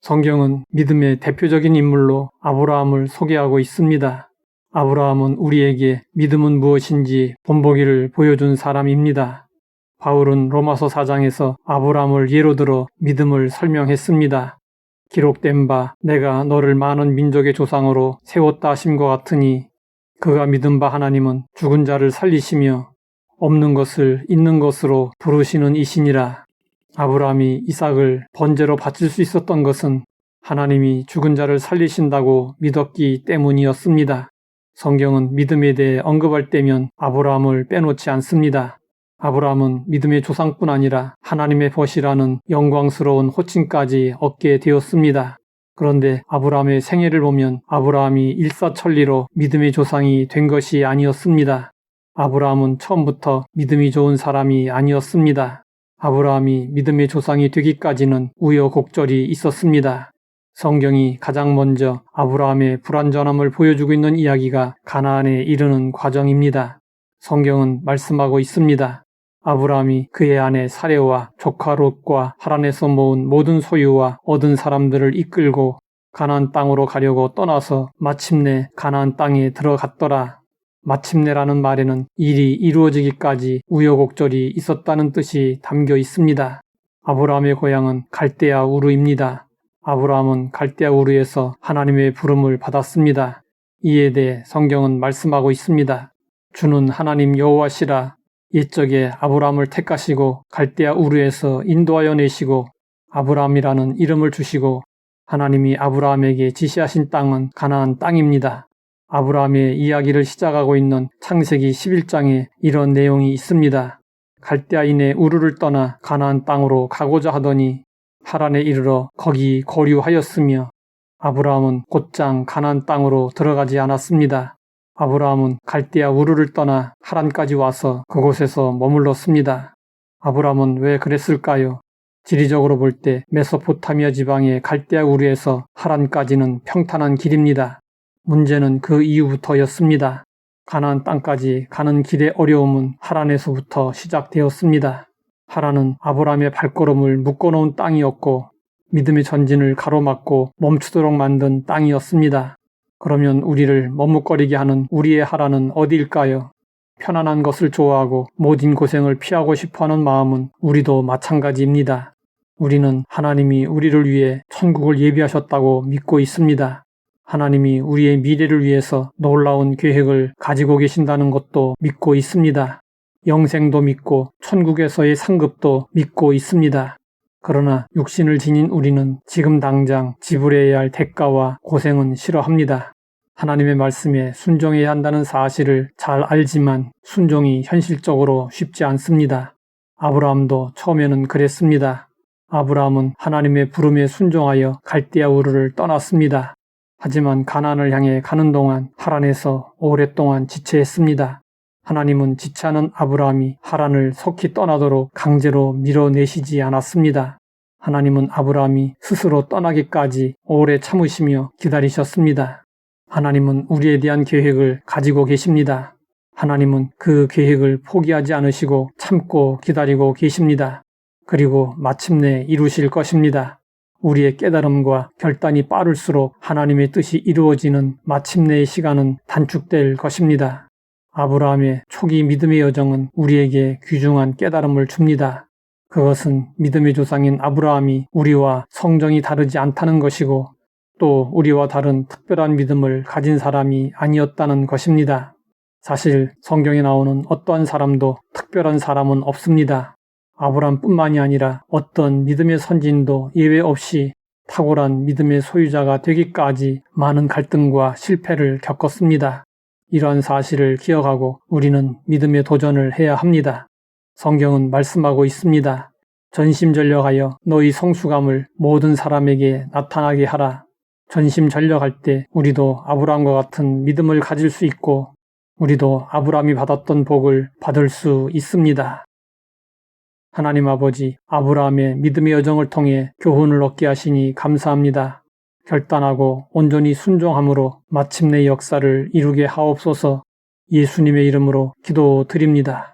성경은 믿음의 대표적인 인물로 아브라함을 소개하고 있습니다. 아브라함은 우리에게 믿음은 무엇인지 본보기를 보여준 사람입니다. 바울은 로마서 4장에서 아브라함을 예로 들어 믿음을 설명했습니다. 기록된 바 내가 너를 많은 민족의 조상으로 세웠다 하심과 같으니 그가 믿은 바 하나님은 죽은 자를 살리시며 없는 것을 있는 것으로 부르시는 이시니라. 아브라함이 이삭을 번제로 바칠 수 있었던 것은 하나님이 죽은 자를 살리신다고 믿었기 때문이었습니다. 성경은 믿음에 대해 언급할 때면 아브라함을 빼놓지 않습니다. 아브라함은 믿음의 조상뿐 아니라 하나님의 벗이라는 영광스러운 호칭까지 얻게 되었습니다. 그런데 아브라함의 생애를 보면 아브라함이 일사천리로 믿음의 조상이 된 것이 아니었습니다. 아브라함은 처음부터 믿음이 좋은 사람이 아니었습니다. 아브라함이 믿음의 조상이 되기까지는 우여곡절이 있었습니다. 성경이 가장 먼저 아브라함의 불완전함을 보여주고 있는 이야기가 가나안에 이르는 과정입니다. 성경은 말씀하고 있습니다. 아브라함이 그의 아내 사레와 조카 롯과 하란에서 모은 모든 소유와 얻은 사람들을 이끌고 가나안 땅으로 가려고 떠나서 마침내 가나안 땅에 들어갔더라. 마침내라는 말에는 일이 이루어지기까지 우여곡절이 있었다는 뜻이 담겨 있습니다. 아브라함의 고향은 갈대아 우르입니다. 아브라함은 갈대아 우르에서 하나님의 부름을 받았습니다. 이에 대해 성경은 말씀하고 있습니다. 주는 하나님 여호와시라. 옛적에 아브라함을 택하시고 갈대아 우르에서 인도하여 내시고 아브라함이라는 이름을 주시고 하나님이 아브라함에게 지시하신 땅은 가나안 땅입니다. 아브라함의 이야기를 시작하고 있는 창세기 11장에 이런 내용이 있습니다. 갈대아인의 우르를 떠나 가나안 땅으로 가고자 하더니 하란에 이르러 거기 거류하였으며 아브라함은 곧장 가나안 땅으로 들어가지 않았습니다. 아브라함은 갈대아 우르를 떠나 하란까지 와서 그곳에서 머물렀습니다. 아브라함은 왜 그랬을까요? 지리적으로 볼 때 메소포타미아 지방의 갈대아 우르에서 하란까지는 평탄한 길입니다. 문제는 그 이후부터였습니다. 가나안 땅까지 가는 길의 어려움은 하란에서부터 시작되었습니다. 하란은 아브라함의 발걸음을 묶어놓은 땅이었고 믿음의 전진을 가로막고 멈추도록 만든 땅이었습니다. 그러면 우리를 머뭇거리게 하는 우리의 하란은 어디일까요? 편안한 것을 좋아하고 모든 고생을 피하고 싶어하는 마음은 우리도 마찬가지입니다. 우리는 하나님이 우리를 위해 천국을 예비하셨다고 믿고 있습니다. 하나님이 우리의 미래를 위해서 놀라운 계획을 가지고 계신다는 것도 믿고 있습니다. 영생도 믿고 천국에서의 상급도 믿고 있습니다. 그러나 육신을 지닌 우리는 지금 당장 지불해야 할 대가와 고생은 싫어합니다. 하나님의 말씀에 순종해야 한다는 사실을 잘 알지만 순종이 현실적으로 쉽지 않습니다. 아브라함도 처음에는 그랬습니다. 아브라함은 하나님의 부름에 순종하여 갈대아 우르를 떠났습니다. 하지만 가나안을 향해 가는 동안 하란에서 오랫동안 지체했습니다. 하나님은 지체하는 아브라함이 하란을 속히 떠나도록 강제로 밀어내시지 않았습니다. 하나님은 아브라함이 스스로 떠나기까지 오래 참으시며 기다리셨습니다. 하나님은 우리에 대한 계획을 가지고 계십니다. 하나님은 그 계획을 포기하지 않으시고 참고 기다리고 계십니다. 그리고 마침내 이루실 것입니다. 우리의 깨달음과 결단이 빠를수록 하나님의 뜻이 이루어지는 마침내의 시간은 단축될 것입니다. 아브라함의 초기 믿음의 여정은 우리에게 귀중한 깨달음을 줍니다. 그것은 믿음의 조상인 아브라함이 우리와 성정이 다르지 않다는 것이고 또 우리와 다른 특별한 믿음을 가진 사람이 아니었다는 것입니다. 사실 성경에 나오는 어떠한 사람도 특별한 사람은 없습니다. 아브라함뿐만이 아니라 어떤 믿음의 선진도 예외 없이 탁월한 믿음의 소유자가 되기까지 많은 갈등과 실패를 겪었습니다. 이러한 사실을 기억하고 우리는 믿음의 도전을 해야 합니다. 성경은 말씀하고 있습니다. 전심전력하여 너희 성수감을 모든 사람에게 나타나게 하라. 전심전력할 때 우리도 아브라함과 같은 믿음을 가질 수 있고 우리도 아브라함이 받았던 복을 받을 수 있습니다. 하나님 아버지, 아브라함의 믿음의 여정을 통해 교훈을 얻게 하시니 감사합니다. 결단하고 온전히 순종함으로 마침내 역사를 이루게 하옵소서. 예수님의 이름으로 기도드립니다.